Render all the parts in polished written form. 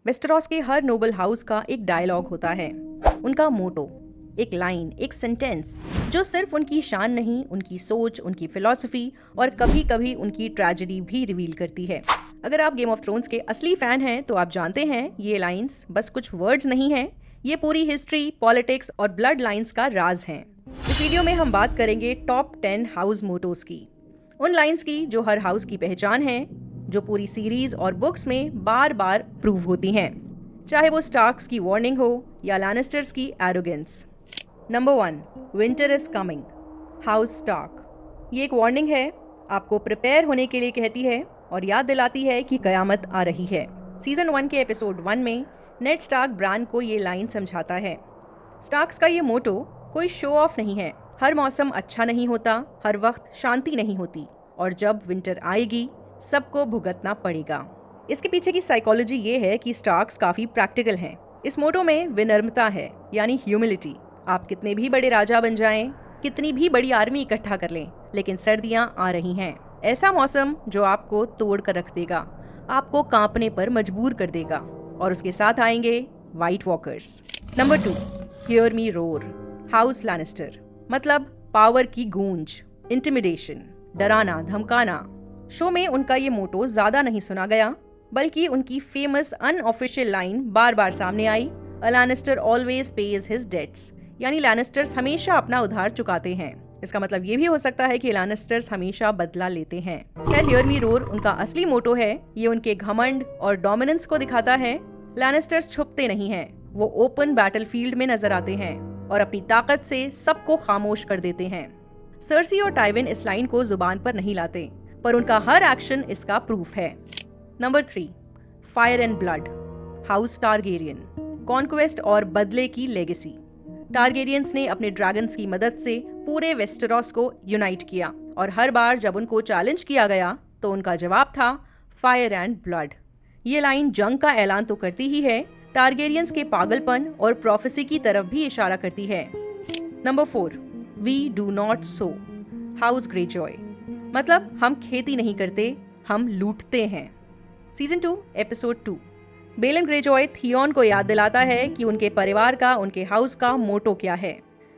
वेस्टेरोस के हर Nobel house का एक डायलॉग होता है, उनका मोटो, एक लाइन, एक सेंटेंस जो सिर्फ उनकी शान नहीं, उनकी सोच, उनकी फिलॉसफी और कभी कभी उनकी ट्रेजेडी भी रिवील करती है। अगर आप गेम ऑफ थ्रोन्स के असली फैन हैं तो आप जानते हैं ये लाइंस बस कुछ वर्ड्स नहीं हैं, ये पूरी हिस्ट्री, पॉलिटिक्स और ब्लड लाइंस का राज हैं। इस वीडियो में हम बात करेंगे टॉप 10 हाउस मोटोस की, उन लाइंस की जो हर हाउस की पहचान है, जो पूरी सीरीज और बुक्स में बार बार प्रूव होती हैं, चाहे वो स्टार्क्स की वार्निंग हो या लैनिस्टर्स की arrogance. Number 1, winter is coming, house Stark. ये एक वार्निंग है, आपको प्रिपेयर होने के लिए कहती है और याद दिलाती है कि कयामत आ रही है। सीजन 1 के एपिसोड 1 में नेड स्टार्क ब्रान को ये लाइन समझाता है। स्टार्क्स का ये मोटो कोई शो ऑफ नहीं है, हर मौसम अच्छा नहीं होता, हर वक्त शांति नहीं होती और जब विंटर आएगी सबको भुगतना पड़ेगा। इसके पीछे की साइकोलॉजी ये है कि स्टार्क्स काफी प्रैक्टिकल हैं। इस मोटो में विनम्रता है, यानी ह्यूमिलिटी। आप कितने भी बड़े राजा बन जाएं, कितनी भी बड़ी आर्मी इकट्ठा कर लें, लेकिन सर्दियां आ रही हैं, ऐसा मौसम जो आपको तोड़ कर रख देगा, आपको कांपने पर मजबूर कर देगा, और उसके साथ आएंगे white walkers. Number 2, hear me roar, house Lannister. मतलब पावर की गूंज, इंटिमिडेशन, डराना धमकाना। शो में उनका ये मोटो ज्यादा नहीं सुना गया, बल्कि उनकी फेमस अनऑफिशियल लाइन बार बार सामने आई, a Lannister always pays his debts, यानी लैनिस्टर्स हमेशा अपना उधार चुकाते हैं। इसका मतलब ये भी हो सकता है कि लैनिस्टर्स हमेशा बदला लेते हैं। खैर, हियर मी रोर उनका असली मोटो है, ये उनके घमंड और डोमिनेंस को दिखाता है। लैनिस्टर्स छुपते नहीं हैं, वो ओपन बैटलफील्ड में नजर आते हैं और अपनी ताकत से सबको खामोश कर देते हैं। सर्सी और टाइविन इस लाइन को जुबान पर नहीं लाते, पर उनका हर एक्शन इसका प्रूफ है। Number 3, fire and blood, house Targaryen, conquest और बदले की लेगेसी। टारगेरियंस ने अपने ड्रैगन्स की मदद से पूरे वेस्टेरोस को यूनाइट किया और हर बार जब उनको चैलेंज किया गया तो उनका जवाब था फायर एंड ब्लड। ये लाइन जंग का ऐलान तो करती ही है, टारगेरियंस के पागलपन और प्रोफेसी की तरफ भी इशारा करती है। Number 4, we do not sow, house Greyjoy. मतलब हम खेती नहीं करते, हम लूटते हैं। Season 2 episode 2। Balon Greyjoy Theon को याद दिलाता है कि उनके परिवार का, उनके हाउस का मोटो क्या है।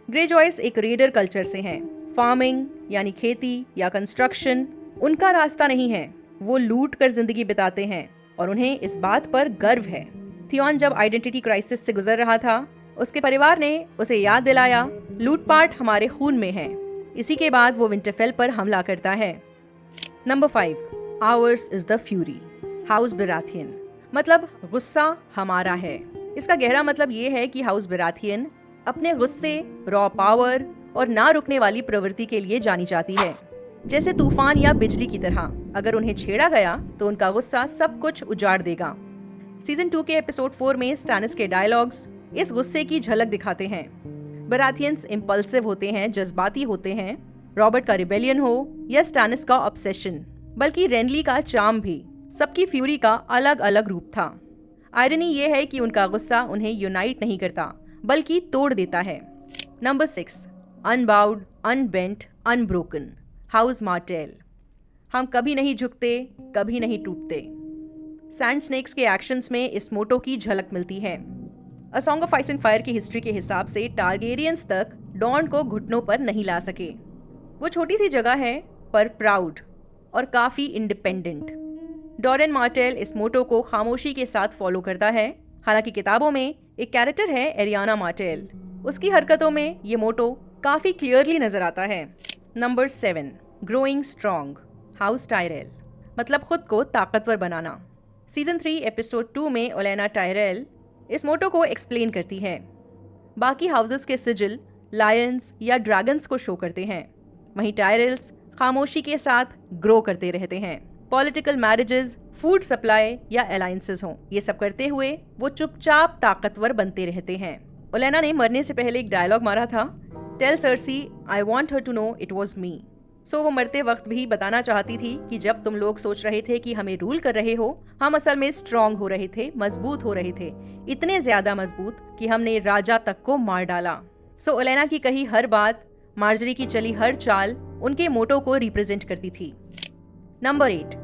ग्रेजॉयस एक रेडर कल्चर से हैं। फार्मिंग यानी खेती या कंस्ट्रक्शन उनका रास्ता नहीं है, वो लूट कर जिंदगी बिताते हैं और उन्हें इस बात पर गर्व है। थियॉन जब आइडेंटिटी क्राइसिस से गुजर रहा था, उसके परिवार ने उसे याद दिलाया, लूटपाट हमारे खून में है। इसी के बाद वो विंटरफेल पर हमला करता है। Number 5, hours is the fury, house Baratheon. मतलब गुस्सा हमारा है। इसका गहरा मतलब ये है कि हाउस बराथियन अपने गुस्से, रॉ पावर और ना रुकने वाली प्रवृत्ति के लिए जानी जाती है। जैसे तूफान या बिजली की तरह, अगर उन्हें छेड़ा गया तो उनका गुस्सा सब कुछ उजाड़ देगा। सीजन 2 के एपिसोड 4 में स्टैनिस के डायलॉग्स इस गुस्से की झलक दिखाते हैं। बराथियंस इम्पल्सिव होते हैं, जज्बाती होते हैं। रॉबर्ट का रिबेलियन हो या स्टैनिस का ऑब्सेशन, बल्कि रेनली का चार्म भी, सबकी फ्यूरी का अलग अलग रूप था। आयरनी ये है कि उनका गुस्सा उन्हें यूनाइट नहीं करता, बल्कि तोड़ देता है। Number 6, unbowed, unbent, unbroken, house Martell. हम कभी नहीं झुकते, कभी नहीं टूटते। सैंड स्नेक्स के एक्शंस में इस मोटो की झलक मिलती है। A song of ice and fire की हिस्ट्री के हिसाब से टारगेरियंस तक डॉन को घुटनों पर नहीं ला सके। वो छोटी सी जगह है, पर प्राउड और काफी इंडिपेंडेंट। डॉरेन मार्टेल इस मोटो को खामोशी के साथ फॉलो करता है। हालांकि किताबों में एक कैरेक्टर है एरियाना मार्टेल, उसकी हरकतों में ये मोटो काफी क्लियरली नजर आता है। Number 7, growing strong, house Tyrell. मतलब खुद को ताकतवर बनाना। सीजन 3 एपिसोड 2 में ओलेना टायरेल इस मोटो को एक्सप्लेन करती है। बाकी हाउसेस के सिजिल लायंस या ड्रैगन्स को शो करते हैं, वहीं टायरेल्स खामोशी के साथ ग्रो करते रहते हैं। पॉलिटिकल मैरिजेस, फूड सप्लाई या अलायंसेस हों, ये सब करते हुए वो चुपचाप ताकतवर बनते रहते हैं। ओलेना ने मरने से पहले एक डायलॉग मारा था, tell Cersei I want her to know it was me. सो वो मरते वक्त भी बताना चाहती थी कि जब तुम लोग सोच रहे थे कि हमें रूल कर रहे हो, हम असल में स्ट्रॉन्ग हो रहे थे, मजबूत हो रहे थे, इतने ज्यादा मजबूत कि हमने राजा तक को मार डाला। सो ओलेना की कही हर बात, मार्जरी की चली हर चाल उनके मोटो को रिप्रेजेंट करती थी। Number 8,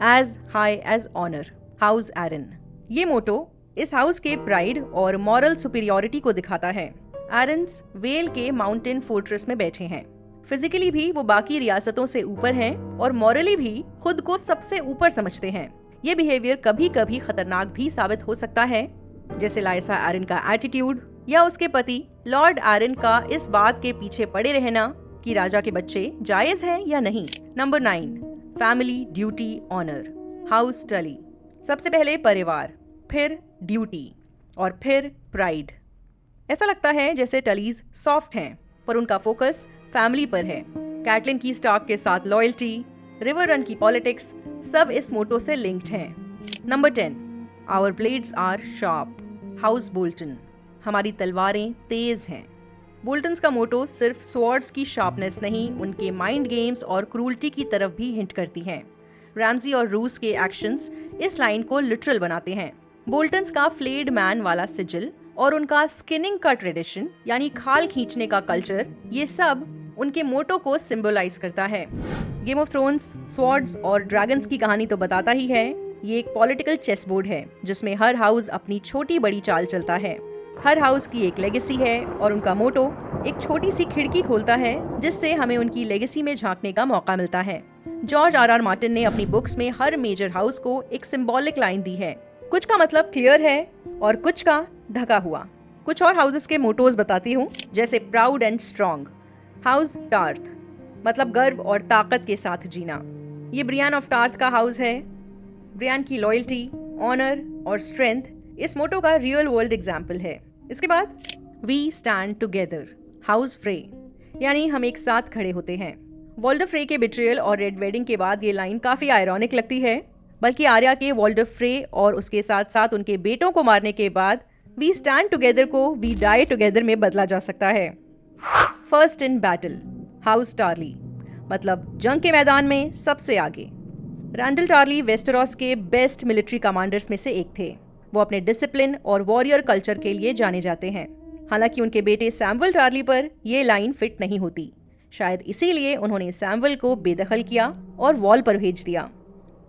as high as honour, house Arryn. ये मोटो इस हाउस के प्राइड और मॉरल सुपीरियोरिटी को दिखाता है। एरन्स वेल के माउंटेन फोर्ट्रेस में बैठे हैं। फिजिकली भी वो बाकी रियासतों से ऊपर हैं और मॉरली भी खुद को सबसे ऊपर समझते हैं। ये बिहेवियर कभी कभी खतरनाक भी साबित हो सकता है, जैसे लाइसा एरन का एटीट्यूड या उसके पति लॉर्ड एरन का इस बात के पीछे पड़े रहना कि राजा के बच्चे जायज हैं या नहीं। Number 9, family, duty, honour. House Tully. सबसे पहले परिवार, फिर ड्यूटी और फिर प्राइड। ऐसा लगता है जैसे टलीज सॉफ्ट हैं, पर उनका फोकस फैमिली पर है। कैटलिन की स्टार्क के साथ लॉयल्टी, रिवर रन की पॉलिटिक्स, सब इस मोटो से लिंक्ड हैं। Number 10, our blades are sharp. House Bolton. हमारी तलवारें तेज हैं। बोल्टन्स का मोटो सिर्फ स्वॉर्ड्स की शार्पनेस नहीं, उनके माइंड गेम्स और क्रूल्टी की तरफ भी हिंट करती हैं। रैमजी और रूस के एक्शंस इस लाइन को लिटरल बनाते हैं। बोल्टन्स का फ्लेड मैन वाला सिजिल और उनका स्किनिंग का ट्रेडिशन यानी खाल खींचने का कल्चर, ये सब उनके मोटो को सिंबलाइज करता है। गेम ऑफ थ्रोन्स, स्वॉर्ड्स और ड्रैगन्स की कहानी तो बताता ही है। ये एक पॉलिटिकल चेस बोर्ड है जिसमें हर हाउस अपनी छोटी बड़ी चाल चलता है। हर हाउस की एक लेगेसी है और उनका मोटो एक छोटी सी खिड़की खोलता है जिससे हमें उनकी लेगेसी में झांकने का मौका मिलता है। जॉर्ज आर मार्टिन ने अपनी बुक्स में हर मेजर हाउस को एक सिंबॉलिक लाइन दी है। कुछ का मतलब क्लियर है और कुछ का ढका हुआ। कुछ और हाउसेस के मोटोज बताती हूँ, जैसे प्राउड एंड स्ट्रॉन्ग। हाउस टार्थ मतलब गर्व और ताकत के साथ जीना। ये ब्रियान ऑफ टार्थ का हाउस है। ब्रियान की लॉयल्टी, ऑनर और स्ट्रेंथ इस मोटो का रियल वर्ल्ड एग्जाम्पल है। इसके बाद वी स्टैंड टुगेदर। हाउस फ्रे यानी हम एक साथ खड़े होते हैं। वॉल्डर फ्रे के बिट्रियल और रेड वेडिंग के बाद ये लाइन काफी आयरॉनिक लगती है, बल्कि आर्या के वॉल्डर फ्रे और उसके साथ साथ उनके बेटों को मारने के बाद वी स्टैंड टुगेदर को वी डाई टुगेदर में बदला जा सकता है। First in battle. हाउस टार्ली मतलब जंग के मैदान में सबसे आगे। रैंडल टार्ली वेस्टेरोस के बेस्ट मिलिट्री कमांडर्स में से एक थे। वो अपने डिसिप्लिन और वॉरियर कल्चर के लिए जाने जाते हैं। हालांकि उनके बेटे सैमुअल टार्ली पर ये लाइन फिट नहीं होती। शायद इसीलिए उन्होंने सैमुअल को बेदखल किया और वॉल पर भेज दिया।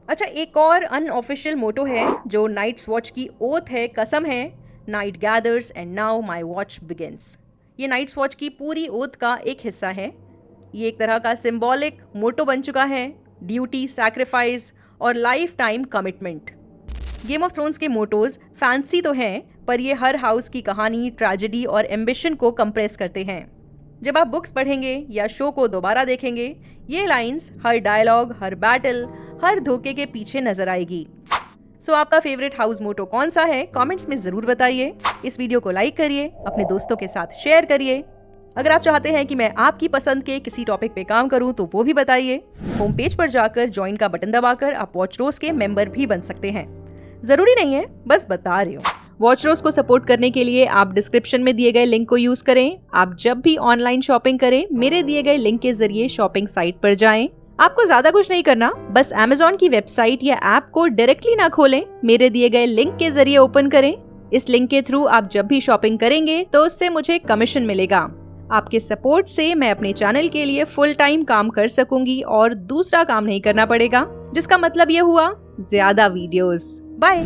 अच्छा, एक और अनऑफिशियल मोटो है जो नाइट्स वॉच की ओथ है, कसम है। Night gathers and now my watch begins. ये नाइट्स वॉच की पूरी ओथ का एक हिस्सा है। ये एक तरह का सिंबॉलिक मोटो बन चुका है। ड्यूटी, सैक्रिफाइस और life time commitment. Game of thrones के मोटोज फैंसी तो हैं, पर ये हर हाउस की कहानी, ट्रेजेडी और एम्बिशन को कंप्रेस करते हैं। जब आप बुक्स पढ़ेंगे या शो को दोबारा देखेंगे, ये लाइंस हर डायलॉग, हर बैटल, हर धोखे के पीछे नजर आएगी। सो आपका फेवरेट हाउस मोटो कौन सा है? कमेंट्स में जरूर बताइए। इस वीडियो को लाइक करिए, अपने दोस्तों के साथ शेयर करिए। अगर आप चाहते हैं कि मैं आपकी पसंद के किसी टॉपिक पे काम करूं तो वो भी बताइए। होम पेज पर जाकर ज्वाइन का बटन दबाकर आप वॉचरोज के मेंबर भी बन सकते हैं। जरूरी नहीं है, बस बता रही हूँ। वॉचरोज को सपोर्ट करने के लिए आप डिस्क्रिप्शन में दिए गए लिंक को यूज करें। आप जब भी ऑनलाइन शॉपिंग करें, मेरे दिए गए लिंक के जरिए शॉपिंग साइट पर जाएं। आपको ज्यादा कुछ नहीं करना, बस Amazon की वेबसाइट या ऐप को डायरेक्टली ना खोलें, मेरे दिए गए लिंक के जरिए ओपन करें। इस लिंक के थ्रू आप जब भी शॉपिंग करेंगे तो उससे मुझे कमीशन मिलेगा। आपके सपोर्ट से मैं अपने चैनल के लिए फुल टाइम काम कर सकूंगी और दूसरा काम नहीं करना पड़ेगा, जिसका मतलब ये हुआ ज्यादा वीडियोस। बाय।